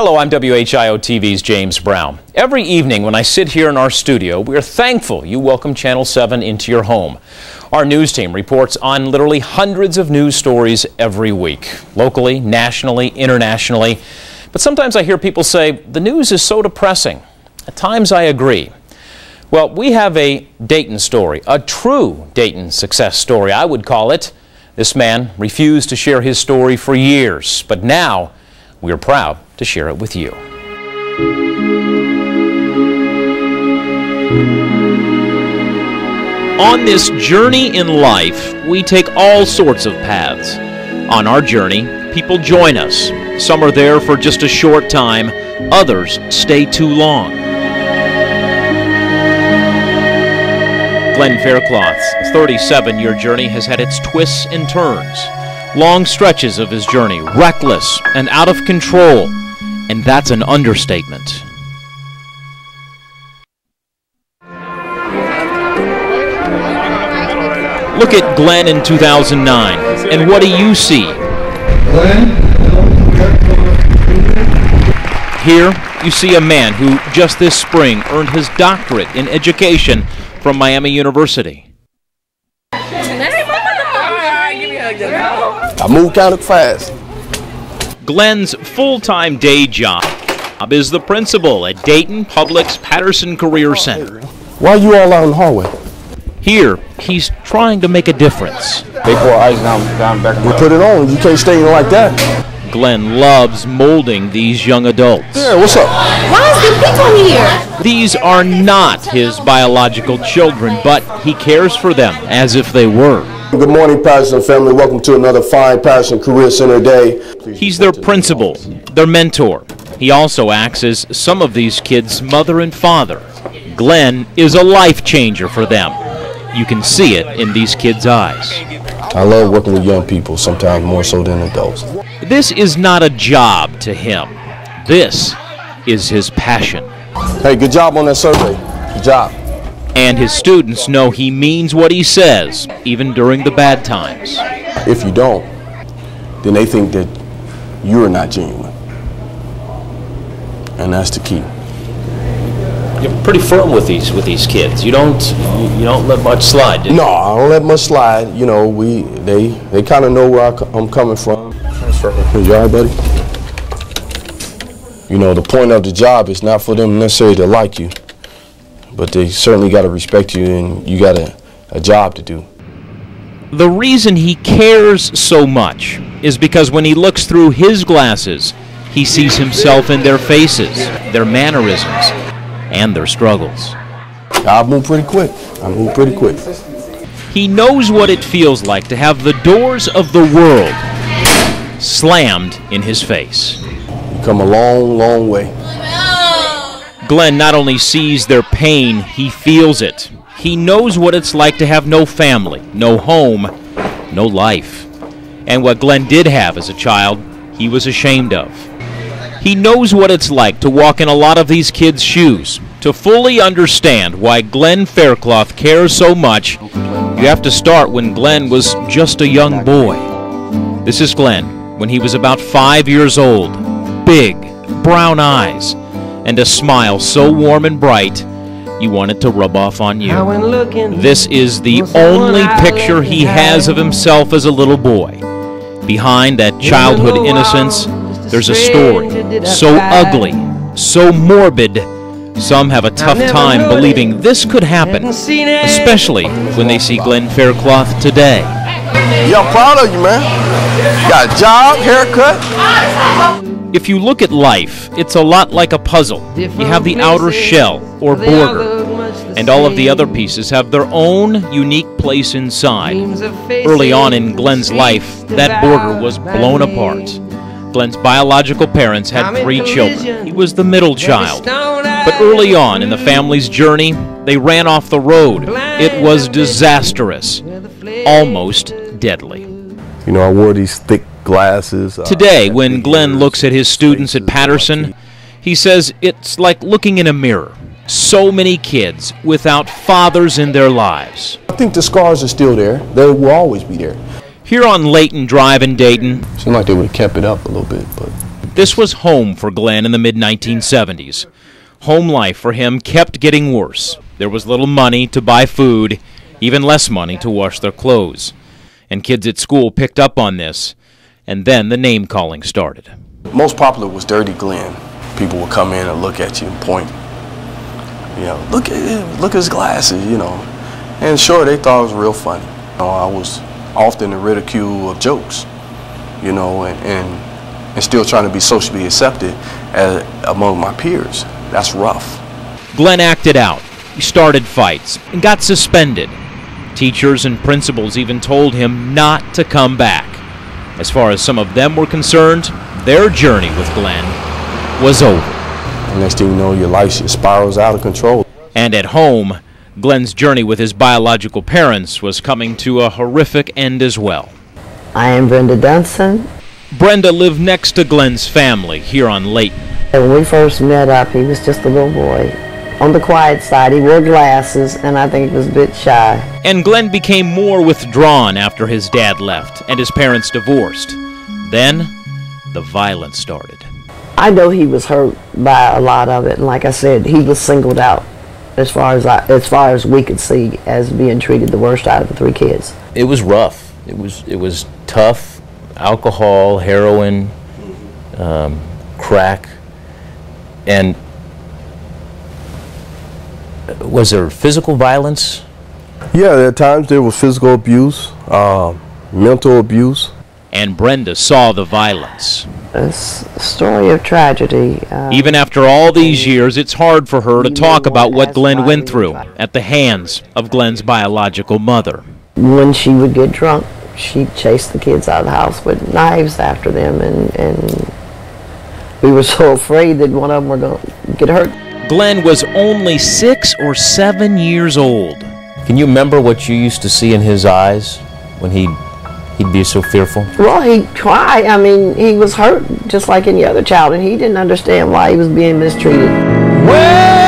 Hello, I'm WHIO-TV's James Brown. Every evening when I sit here in our studio, we are thankful you welcome Channel 7 into your home. Our news team reports on literally hundreds of news stories every week, locally, nationally, internationally. But sometimes I hear people say, the news is so depressing. At times I agree. Well, we have a Dayton story, a true Dayton success story, I would call it. This man refused to share his story for years, but now we are proud to share it with you. On this journey in life, we take all sorts of paths. On our journey, people join us. Some are there for just a short time, others stay too long. Glenn Faircloth's 37-year journey has had its twists and turns. Long stretches of his journey, reckless and out of control, and that's an understatement. Look at Glenn in 2009, and what do you see? Here, you see a man who just this spring earned his doctorate in education from Miami University. I move kind of fast. Glenn's full-time day job is the principal at Dayton Public's Patterson Career Center. Why are you all out in the hallway? Here, he's trying to make a difference. They pour ice down back. You put it on. You can't stay in like that. Glenn loves molding these young adults. Yeah, what's up? Why is there people here? These are not his biological children, but he cares for them as if they were. Good morning, Patterson family. Welcome to another fine Patterson Career Center day. He's their principal, their mentor. He also acts as some of these kids' mother and father. Glenn is a life changer for them. You can see it in these kids' eyes. I love working with young people, sometimes more so than adults. This is not a job to him. This is his passion. Hey, good job on that survey. Good job. And his students know he means what he says, even during the bad times. If you don't, then they think that you're not genuine. And that's the key. You're pretty firm with these kids. You don't let much slide, do you? No, I don't let much slide. You know, they kind of know where I'm coming from. You all right, buddy? You know, the point of the job is not for them necessarily to like you, but they certainly got to respect you, and you got a job to do. The reason he cares so much is because when he looks through his glasses, he sees himself in their faces, their mannerisms, and their struggles. I move pretty quick. He knows what it feels like to have the doors of the world slammed in his face. You come a long, long way. Glenn not only sees their pain, he feels it. He knows what it's like to have no family, no home, no life. And what Glenn did have as a child, he was ashamed of. He knows what it's like to walk in a lot of these kids' shoes. To fully understand why Glenn Faircloth cares so much, you have to start when Glenn was just a young boy. This is Glenn when he was about 5 years old. Big, brown eyes, and a smile so warm and bright, you want it to rub off on you. This is the only picture he has of himself as a little boy. Behind that childhood innocence, there's a story so ugly, so morbid, some have a tough time believing this could happen, especially when they see Glenn Faircloth today. Yeah, I'm proud of you, man. Got a job, haircut. If you look at life, it's a lot like a puzzle. You have the outer shell, or border, and all of the other pieces have their own unique place inside. Early on in Glenn's life, that border was blown apart. Glenn's biological parents had 3 children. He was the middle child. But early on in the family's journey, they ran off the road. It was disastrous, almost deadly. You know, I wore these thick glasses. Today, when Glenn looks at his students at Patterson, he says it's like looking in a mirror. So many kids without fathers in their lives. I think the scars are still there. They will always be there. Here on Layton Drive in Dayton, Seemed like they would have kept it up a little bit, but This was home for Glenn in the mid-1970s. Home life for him kept getting worse. There was little money to buy food, even less money to wash their clothes. And kids at school picked up on this, and then the name-calling started. Most popular was Dirty Glenn. People would come in and look at you and point. You know, look at him, look at his glasses, you know. And sure, they thought it was real funny. You know, I was often the ridicule of jokes, you know, and still trying to be socially accepted among my peers. That's rough. Glenn acted out. He started fights and got suspended. Teachers and principals even told him not to come back. As far as some of them were concerned, their journey with Glenn was over. The next thing you know, your life spirals out of control. And at home, Glenn's journey with his biological parents was coming to a horrific end as well. I am Brenda Dunson. Brenda lived next to Glenn's family here on Layton. When we first met up, he was just a little boy. On the quiet side, he wore glasses, and I think he was a bit shy. And Glenn became more withdrawn after his dad left and his parents divorced. Then, the violence started. I know he was hurt by a lot of it, and like I said, he was singled out as far as we could see as being treated the worst out of the three kids. It was rough. It was tough. Alcohol, heroin, crack, and was there physical violence? Yeah, at times there was physical abuse, mental abuse. And Brenda saw the violence. It's a story of tragedy. Even after all these years, it's hard for her to talk about what Glenn went through at the hands of Glenn's biological mother. When she would get drunk, she'd chase the kids out of the house with knives after them, and we were so afraid that one of them were going to get hurt. Glenn was only 6 or 7 years old. Can you remember what you used to see in his eyes when he'd be so fearful? Well, he'd cry. I mean, he was hurt just like any other child, and he didn't understand why he was being mistreated. Well,